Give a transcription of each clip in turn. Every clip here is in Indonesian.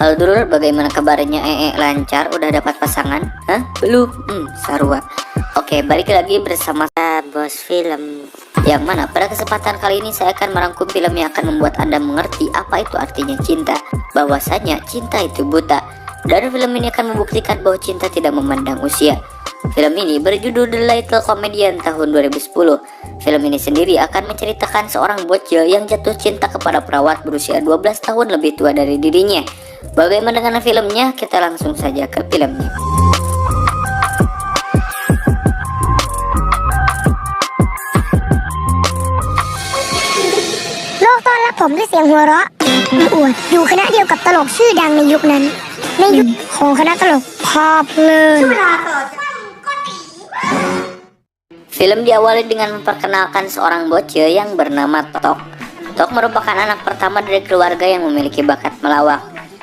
Halo dulur, bagaimana kabarnya? Lancar? Udah dapat pasangan? Hah? Belum? Sarua. Oke, balik lagi bersama saya, Bos Film. Yang mana pada kesempatan kali ini saya akan merangkum film yang akan membuat Anda mengerti apa itu artinya cinta. Bahwasanya cinta itu buta. Dan film ini akan membuktikan bahwa cinta tidak memandang usia. Film ini berjudul The Little Comedian tahun 2010. Film ini sendiri akan menceritakan seorang bocil yang jatuh cinta kepada perawat berusia 12 tahun lebih tua dari dirinya. Bagaimana dengan filmnya? Kita langsung saja ke filmnya.โลกต้อนรับผมด้วยเสียงหัวเราะอวดอยู่คณะเดียวกับตลกชื่อดังในยุคนั้นในยุคของคณะตลกพอเพลิน Film diawali dengan memperkenalkan seorang bocil yang bernama Tok. Tok merupakan anak pertama dari keluarga yang memiliki bakat melawak.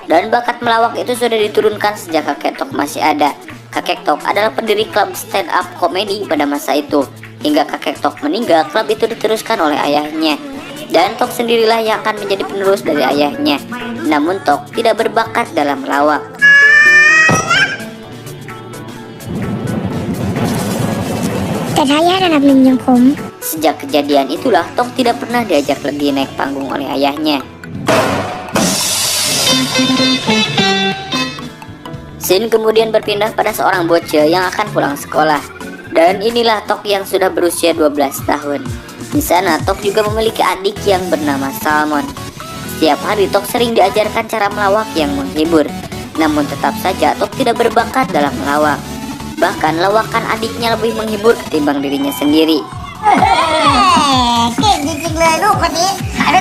Dan bakat melawak itu sudah diturunkan sejak kakek Tok masih ada. Kakek Tok adalah pendiri klub stand up komedi pada masa itu. Hingga kakek Tok meninggal, klub itu diteruskan oleh ayahnya. Dan Tok sendirilah yang akan menjadi penerus dari ayahnya. Namun Tok tidak berbakat dalam melawak. Sejak kejadian itulah Tok tidak pernah diajak lagi naik panggung oleh ayahnya. Scene kemudian berpindah pada seorang bocil yang akan pulang sekolah. Dan inilah Tok yang sudah berusia 12 tahun. Di sana Tok juga memiliki adik yang bernama Salmon. Setiap hari Tok sering diajarkan cara melawak yang menghibur. Namun tetap saja Tok tidak berbakat dalam melawak. Bahkan lawakan adiknya lebih menghibur ketimbang dirinya sendiri.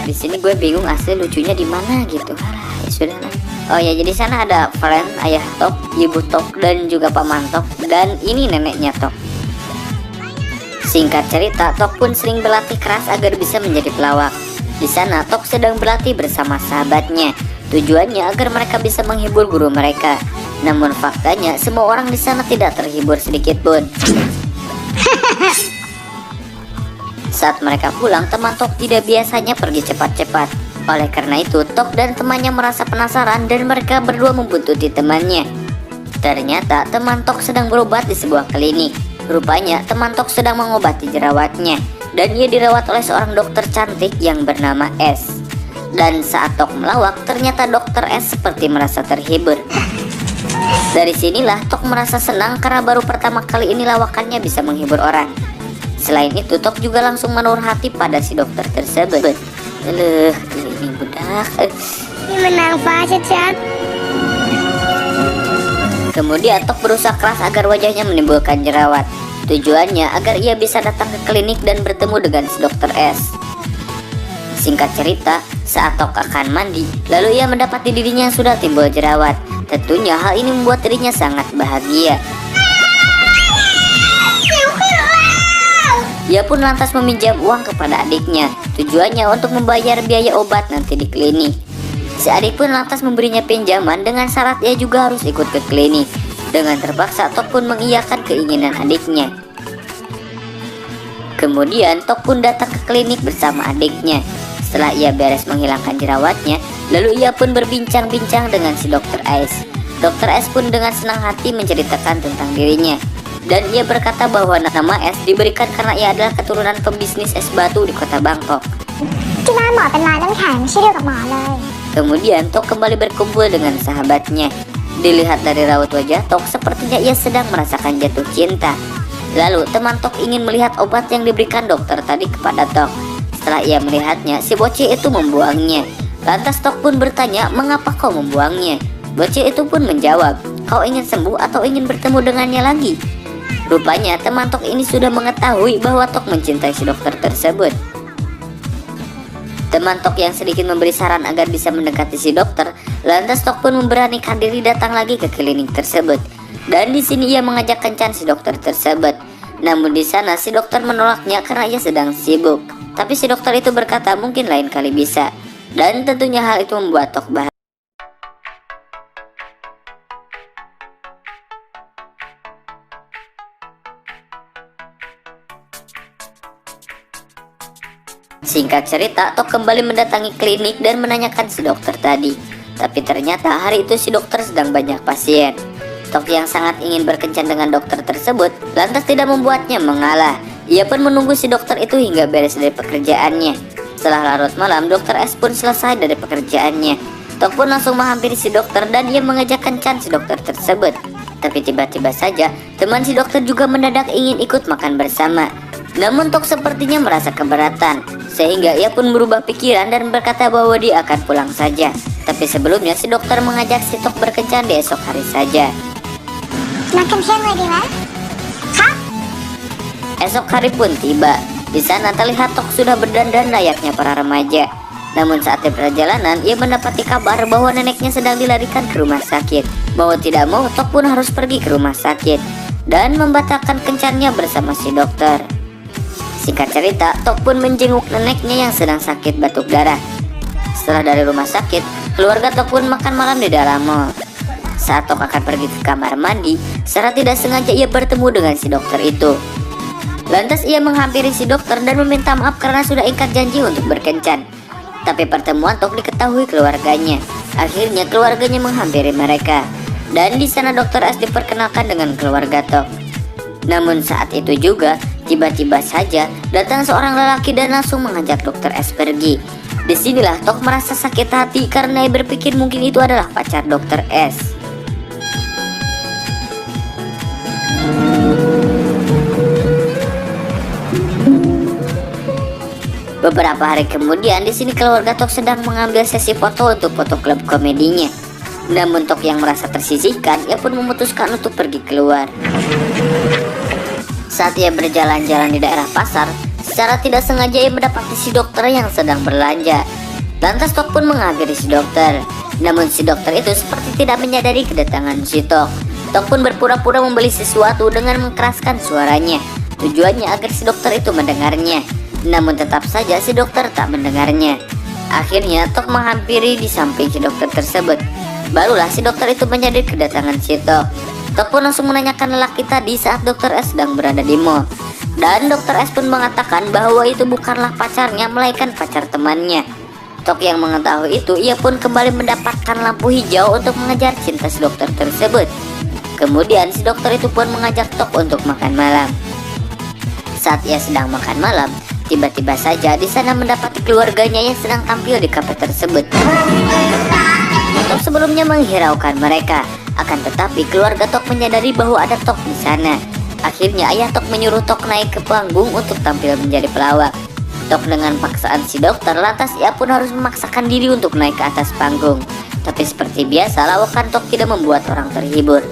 Di sini gue bingung asli lucunya di mana gitu. Ya sudahlah. Oh ya, jadi sana ada friend ayah Tok, ibu Tok, dan juga paman Tok, dan ini neneknya Tok. Singkat cerita, Tok pun sering berlatih keras agar bisa menjadi pelawak. Di sana Tok sedang berlatih bersama sahabatnya. Tujuannya agar mereka bisa menghibur guru mereka. Namun faktanya semua orang di sana tidak terhibur sedikit pun. Saat mereka pulang, teman Tok tidak biasanya pergi cepat-cepat. Oleh karena itu, Tok dan temannya merasa penasaran dan mereka berdua membuntuti temannya. Ternyata teman Tok sedang berobat di sebuah klinik. Rupanya teman Tok sedang mengobati jerawatnya. Dan ia dirawat oleh seorang dokter cantik yang bernama S. Dan saat Tok melawak, ternyata dokter S seperti merasa terhibur. Dari sinilah Tok merasa senang karena baru pertama kali ini lawakannya bisa menghibur orang. Selain itu, Tok juga langsung menaruh hati pada si dokter tersebut. Ini budak. Ini menang Pak. Kemudian Tok berusaha keras agar wajahnya menimbulkan jerawat. Tujuannya agar ia bisa datang ke klinik dan bertemu dengan si dokter S. Singkat cerita, saat Tok akan mandi, lalu ia mendapati dirinya sudah timbul jerawat. Tentunya hal ini membuat dirinya sangat bahagia. Ia pun lantas meminjam uang kepada adiknya. Tujuannya untuk membayar biaya obat nanti di klinik. Si adik pun lantas memberinya pinjaman dengan syarat ia juga harus ikut ke klinik. Dengan terpaksa Tok pun mengiyakan keinginan adiknya. Kemudian Tok pun datang ke klinik bersama adiknya. Setelah ia beres menghilangkan jerawatnya, lalu ia pun berbincang-bincang dengan si dokter S. Dokter S pun dengan senang hati menceritakan tentang dirinya. Dan ia berkata bahwa nama S diberikan karena ia adalah keturunan pembisnis es batu di kota Bangkok. Kemudian Tok kembali berkumpul dengan sahabatnya. Dilihat dari raut wajah Tok, sepertinya ia sedang merasakan jatuh cinta. Lalu teman Tok ingin melihat obat yang diberikan dokter tadi kepada Tok. Setelah ia melihatnya, si bocil itu membuangnya. Lantas Tok pun bertanya, mengapa kau membuangnya? Bocil itu pun menjawab, kau ingin sembuh atau ingin bertemu dengannya lagi? Rupanya teman Tok ini sudah mengetahui bahwa Tok mencintai si dokter tersebut. Teman Tok yang sedikit memberi saran agar bisa mendekati si dokter, lantas Tok pun memberanikan diri datang lagi ke klinik tersebut. Dan di sini ia mengajak kencan si dokter tersebut. Namun di sana si dokter menolaknya karena ia sedang sibuk. Tapi si dokter itu berkata mungkin lain kali bisa. Dan tentunya hal itu membuat Tok bahagia. Singkat cerita, Tok kembali mendatangi klinik dan menanyakan si dokter tadi. Tapi ternyata hari itu si dokter sedang banyak pasien. Tok yang sangat ingin berkencan dengan dokter tersebut lantas tidak membuatnya mengalah. Ia pun menunggu si dokter itu hingga beres dari pekerjaannya. Setelah larut malam, dokter S pun selesai dari pekerjaannya. Tok pun langsung menghampiri si dokter dan ia mengajak kencan si dokter tersebut. Tapi tiba-tiba saja teman si dokter juga mendadak ingin ikut makan bersama. Namun Tok sepertinya merasa keberatan, sehingga ia pun berubah pikiran dan berkata bahwa dia akan pulang saja. Tapi sebelumnya si dokter mengajak si Tok berkencan di esok hari saja. Makan siang lagi, Mas? Hah? Esok hari pun tiba. Di sana terlihat Tok sudah berdandan layaknya para remaja. Namun saat di perjalanan, ia mendapati kabar bahwa neneknya sedang dilarikan ke rumah sakit. Mau tidak mau, Tok pun harus pergi ke rumah sakit dan membatalkan kencannya bersama si dokter. Singkat cerita, Tok pun menjenguk neneknya yang sedang sakit batuk darah. Setelah dari rumah sakit, keluarga Tok pun makan malam di dalam mall. Saat Tok akan pergi ke kamar mandi, secara tidak sengaja ia bertemu dengan si dokter itu. Lantas ia menghampiri si dokter dan meminta maaf karena sudah ingkar janji untuk berkencan. Tapi pertemuan Tok diketahui keluarganya. Akhirnya keluarganya menghampiri mereka. Dan di sana dokter S diperkenalkan dengan keluarga Tok. Namun saat itu juga, tiba-tiba saja datang seorang lelaki dan langsung mengajak dokter S pergi. Disinilah Tok merasa sakit hati karena ia berpikir mungkin itu adalah pacar dokter S. Beberapa hari kemudian, di sini keluarga Tok sedang mengambil sesi foto untuk foto klub komedinya. Namun Tok yang merasa tersisihkan, ia pun memutuskan untuk pergi keluar. Saat ia berjalan-jalan di daerah pasar, secara tidak sengaja ia mendapati si dokter yang sedang belanja. Lantas Tok pun menghampiri si dokter. Namun si dokter itu seperti tidak menyadari kedatangan si Tok. Tok pun berpura-pura membeli sesuatu dengan mengeraskan suaranya. Tujuannya agar si dokter itu mendengarnya. Namun tetap saja si dokter tak mendengarnya. Akhirnya Tok menghampiri di samping si dokter tersebut. Barulah si dokter itu menyadari kedatangan si Tok. Tok pun langsung menanyakan lelaki tadi saat dokter S sedang berada di mall. Dan dokter S pun mengatakan bahwa itu bukanlah pacarnya, melainkan pacar temannya. Tok yang mengetahui itu, ia pun kembali mendapatkan lampu hijau untuk mengejar cinta si dokter tersebut. Kemudian si dokter itu pun mengajak Tok untuk makan malam. Saat ia sedang makan malam, tiba-tiba saja di sana mendapati keluarganya yang sedang tampil di kafe tersebut. Tok sebelumnya menghiraukan mereka, akan tetapi keluarga Tok menyadari bahwa ada Tok di sana. Akhirnya ayah Tok menyuruh Tok naik ke panggung untuk tampil menjadi pelawak. Tok dengan paksaan si dokter, lantas ia pun harus memaksakan diri untuk naik ke atas panggung. Tapi seperti biasa, lawakan Tok tidak membuat orang terhibur.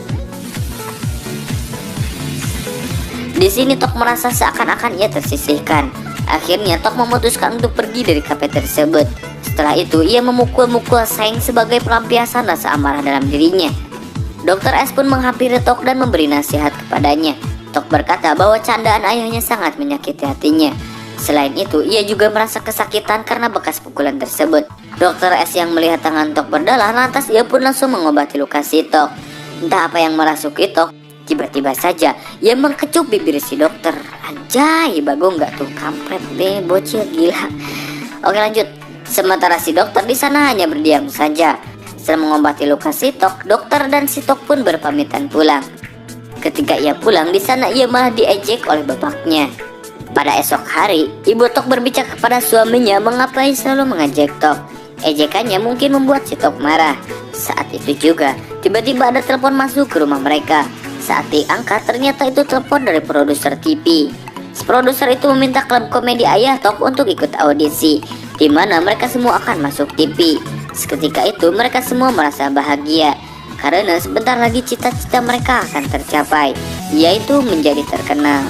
Di sini Tok merasa seakan-akan ia tersisihkan. Akhirnya Tok memutuskan untuk pergi dari kafe tersebut. Setelah itu ia memukul-mukul Seng sebagai pelampiasan rasa amarah dalam dirinya. Dokter S pun menghampiri Tok dan memberi nasihat kepadanya. Tok berkata bahwa candaan ayahnya sangat menyakiti hatinya. Selain itu ia juga merasa kesakitan karena bekas pukulan tersebut. Dokter S yang melihat tangan Tok berdarah, lantas ia pun langsung mengobati luka si Tok. Entah apa yang merasuki Tok, tiba-tiba saja ia mengkecup bibir si dokter. Anjay, bagong nggak tuh, kampret deh, bocil gila. Oke lanjut. Sementara si dokter di sana hanya berdiam saja. Setelah mengobati luka si Tok, dokter dan si Tok pun berpamitan pulang. Ketika ia pulang, di sana ia malah diejek oleh bapaknya. Pada esok hari, ibu Tok berbicara kepada suaminya mengapa ia selalu mengejek Tok. Ejekannya mungkin membuat si Tok marah. Saat itu juga, tiba-tiba ada telepon masuk ke rumah mereka. Saat diangkat, ternyata itu telepon dari produser TV. Produser itu meminta klub komedi ayah Tok untuk ikut audisi, di mana mereka semua akan masuk TV. Seketika itu mereka semua merasa bahagia karena sebentar lagi cita-cita mereka akan tercapai, yaitu menjadi terkenal.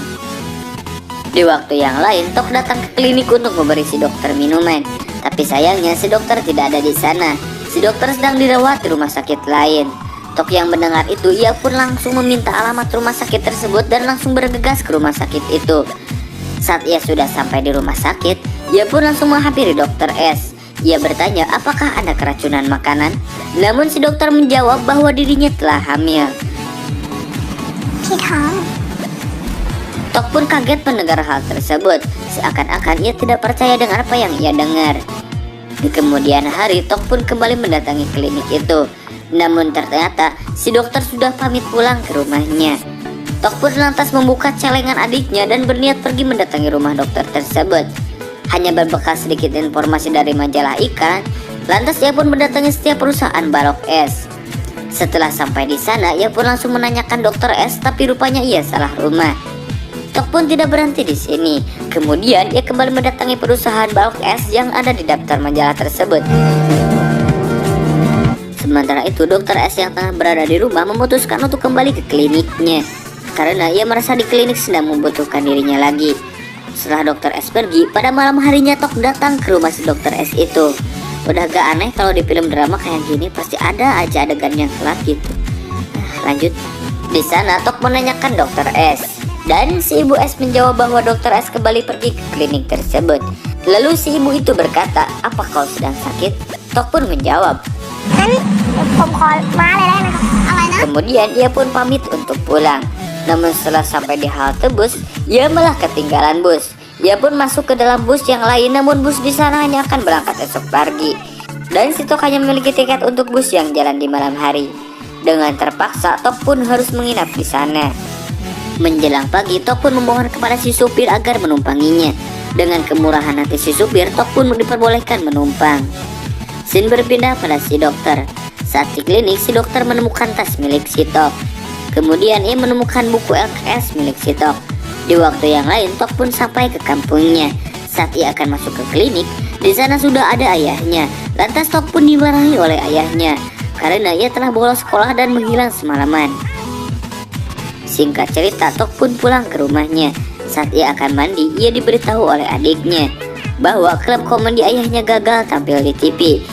Di waktu yang lain, Tok datang ke klinik untuk memberi si dokter minuman. Tapi sayangnya si dokter tidak ada di sana. Si dokter sedang dirawat di rumah sakit lain. Tok yang mendengar itu, ia pun langsung meminta alamat rumah sakit tersebut dan langsung bergegas ke rumah sakit itu. Saat ia sudah sampai di rumah sakit, ia pun langsung menghampiri dokter S. Ia bertanya apakah ada keracunan makanan. Namun si dokter menjawab bahwa dirinya telah hamil. Tok pun kaget mendengar hal tersebut. Seakan-akan ia tidak percaya dengan apa yang ia dengar. Di kemudian hari, Tok pun kembali mendatangi klinik itu. Namun ternyata si dokter sudah pamit pulang ke rumahnya. Tok pun lantas membuka celengan adiknya dan berniat pergi mendatangi rumah dokter tersebut. Hanya berbekal sedikit informasi dari majalah iklan, lantas ia pun mendatangi setiap perusahaan balok es. Setelah sampai di sana, ia pun langsung menanyakan dokter S, tapi rupanya ia salah rumah. Tok pun tidak berhenti di sini. Kemudian ia kembali mendatangi perusahaan balok es yang ada di daftar majalah tersebut. Sementara itu, dokter S yang tengah berada di rumah memutuskan untuk kembali ke kliniknya karena ia merasa di klinik sedang membutuhkan dirinya lagi. Setelah dokter S pergi, pada malam harinya Tok datang ke rumah si dokter S itu. Udah gak aneh kalau di film drama kayak gini pasti ada aja adegan yang telat gitu. Lanjut. Di sana Tok menanyakan dokter S, dan si ibu S menjawab bahwa dokter S kembali pergi ke klinik tersebut. Lalu si ibu itu berkata, "Apa kau sedang sakit?" Tok pun menjawab, Kemudian ia pun pamit untuk pulang. Namun setelah sampai di halte bus, ia malah ketinggalan bus. Ia pun masuk ke dalam bus yang lain, namun bus di sana hanya akan berangkat esok pagi. Dan si Tok hanya memiliki tiket untuk bus yang jalan di malam hari. Dengan terpaksa, Tok pun harus menginap di sana. Menjelang pagi, Tok pun memohon kepada si supir agar menumpanginya. Dengan kemurahan hati si supir, Tok pun diperbolehkan menumpang. Scene berpindah pada si dokter. Saat di klinik, si dokter menemukan tas milik si Tok. Kemudian ia menemukan buku LKS milik si Tok. Di waktu yang lain, Tok pun sampai ke kampungnya. Saat ia akan masuk ke klinik, di sana sudah ada ayahnya. Lantas Tok pun dimarahi oleh ayahnya karena ia telah bolos sekolah dan menghilang semalaman. Singkat cerita, Tok pun pulang ke rumahnya. Saat ia akan mandi, ia diberitahu oleh adiknya bahwa klub komedi ayahnya gagal tampil di TV.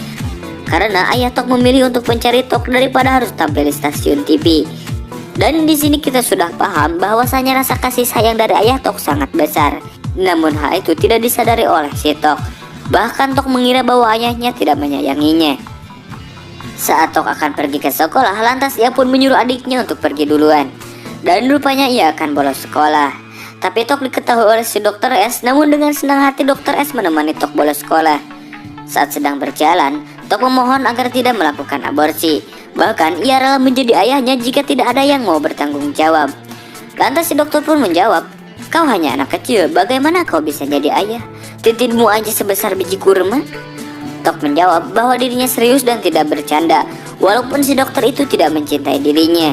Karena ayah Tok memilih untuk mencari Tok daripada harus tampil di stasiun TV. Dan di sini kita sudah paham bahwasanya rasa kasih sayang dari ayah Tok sangat besar. Namun hal itu tidak disadari oleh si Tok. Bahkan Tok mengira bahwa ayahnya tidak menyayanginya. Saat Tok akan pergi ke sekolah, lantas ia pun menyuruh adiknya untuk pergi duluan. Dan rupanya ia akan bolos sekolah. Tapi Tok diketahui oleh si dokter S, namun dengan senang hati dokter S menemani Tok bolos sekolah. Saat sedang berjalan, Tok memohon agar tidak melakukan aborsi. Bahkan ia rela menjadi ayahnya jika tidak ada yang mau bertanggung jawab. Lantas si dokter pun menjawab, "Kau hanya anak kecil, bagaimana kau bisa jadi ayah? Titikmu aja sebesar biji kurma." Tok menjawab bahwa dirinya serius dan tidak bercanda, walaupun si dokter itu tidak mencintai dirinya.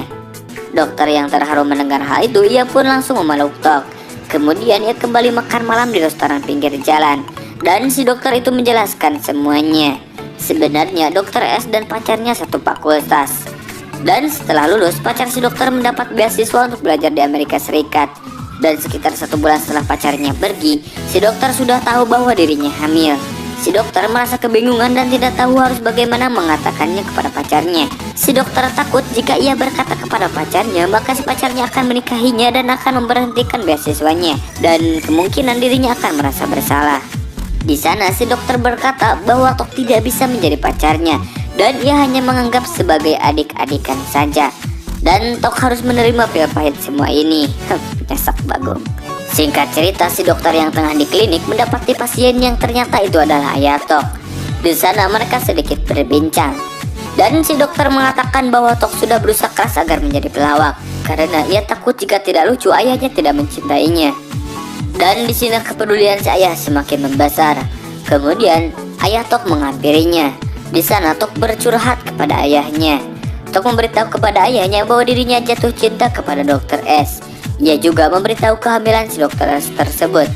Dokter yang terharu mendengar hal itu, ia pun langsung memeluk Tok. Kemudian ia kembali makan malam di restoran pinggir jalan. Dan si dokter itu menjelaskan semuanya. Sebenarnya dokter S dan pacarnya satu fakultas. Dan setelah lulus, pacar si dokter mendapat beasiswa untuk belajar di Amerika Serikat. Dan sekitar 1 bulan setelah pacarnya pergi, si dokter sudah tahu bahwa dirinya hamil. Si dokter merasa kebingungan dan tidak tahu harus bagaimana mengatakannya kepada pacarnya. Si dokter takut jika ia berkata kepada pacarnya, maka si pacarnya akan menikahinya dan akan memberhentikan beasiswanya. Dan kemungkinan dirinya akan merasa bersalah. Di sana si dokter berkata bahwa Tok tidak bisa menjadi pacarnya dan ia hanya menganggap sebagai adik-adikan saja. Dan Tok harus menerima pil pahit semua ini. Nyesak bagong. Singkat cerita, si dokter yang tengah di klinik mendapati pasien yang ternyata itu adalah ayah Tok. Di sana mereka sedikit berbincang. Dan si dokter mengatakan bahwa Tok sudah berusaha keras agar menjadi pelawak karena ia takut jika tidak lucu ayahnya tidak mencintainya. Dan di sini kepedulian si ayah semakin membesar. Kemudian ayah Tok menghampirinya. Di sana Tok bercurhat kepada ayahnya. Tok memberitahu kepada ayahnya bahwa dirinya jatuh cinta kepada dokter S. Ia juga memberitahu kehamilan si dokter S tersebut.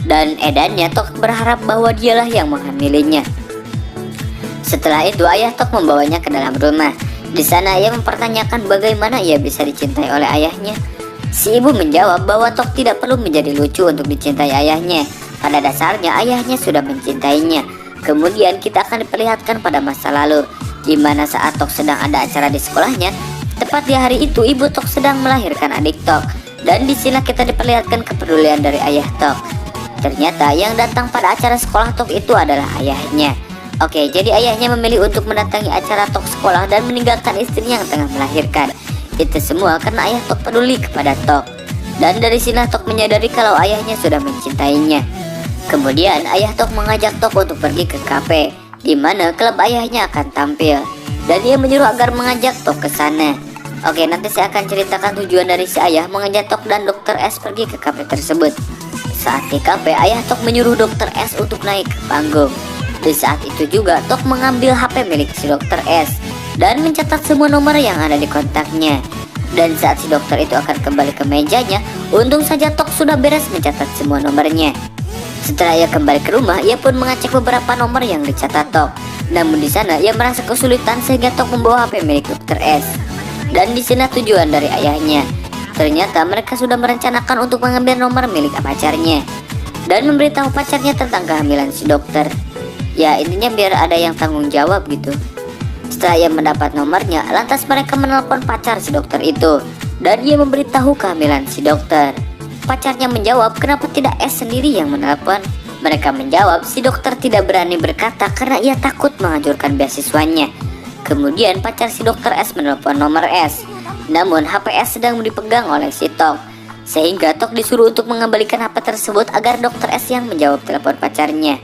Dan edannya Tok berharap bahwa dialah yang menghamilinya. Setelah itu ayah Tok membawanya ke dalam rumah. Di sana ia mempertanyakan bagaimana ia bisa dicintai oleh ayahnya. Si ibu menjawab bahwa Tok tidak perlu menjadi lucu untuk dicintai ayahnya. Pada dasarnya ayahnya sudah mencintainya. Kemudian kita akan diperlihatkan pada masa lalu, di mana saat Tok sedang ada acara di sekolahnya. Tepat di hari itu ibu Tok sedang melahirkan adik Tok. Dan di sini kita diperlihatkan kepedulian dari ayah Tok. Ternyata yang datang pada acara sekolah Tok itu adalah ayahnya. Oke, jadi ayahnya memilih untuk mendatangi acara Tok sekolah dan meninggalkan istrinya yang tengah melahirkan. Itu semua karena ayah Tok peduli kepada Tok. Dan dari sini Tok menyadari kalau ayahnya sudah mencintainya. Kemudian ayah Tok mengajak Tok untuk pergi ke kafe. di mana klub ayahnya akan tampil, dan ia menyuruh agar mengajak Tok ke sana. Oke, nanti saya akan ceritakan tujuan dari si ayah mengajak Tok dan Dr. S pergi ke kafe tersebut. Saat di kafe, ayah Tok menyuruh Dr. S untuk naik ke panggung. Di saat itu juga Tok mengambil HP milik si Dr. S dan mencatat semua nomor yang ada di kontaknya. Dan saat si dokter itu akan kembali ke mejanya, untung saja Tok sudah beres mencatat semua nomornya. Setelah ia kembali ke rumah, ia pun mengecek beberapa nomor yang dicatat Tok. Namun di sana ia merasa kesulitan sehingga Tok membawa HP milik Dr. S. Dan di sini tujuan dari ayahnya. Ternyata mereka sudah merencanakan untuk mengambil nomor milik pacarnya dan memberitahu pacarnya tentang kehamilan si dokter. Ya, intinya biar ada yang tanggung jawab gitu. Setelah ia mendapat nomornya, lantas mereka menelpon pacar si dokter itu dan ia memberitahu kehamilan si dokter. Pacarnya menjawab, kenapa tidak S sendiri yang menelpon? Mereka menjawab, si dokter tidak berani berkata karena ia takut menghancurkan beasiswanya. Kemudian pacar si dokter S menelpon nomor S. Namun HP S sedang dipegang oleh si Tok, sehingga Tok disuruh untuk mengembalikan HP tersebut agar dokter S yang menjawab telepon pacarnya.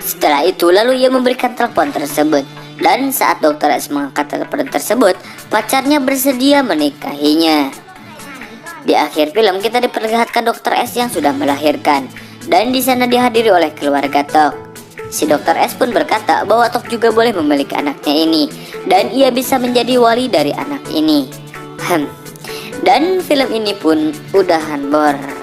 Setelah itu lalu ia memberikan telepon tersebut, dan saat dokter S mengangkat telepon tersebut, pacarnya bersedia menikahinya. Di akhir film kita diperlihatkan dokter S yang sudah melahirkan, dan di sana dihadiri oleh keluarga Tok. Si dokter S pun berkata bahwa Tok juga boleh memiliki anaknya ini, dan ia bisa menjadi wali dari anak ini. Dan film ini pun udahan bor.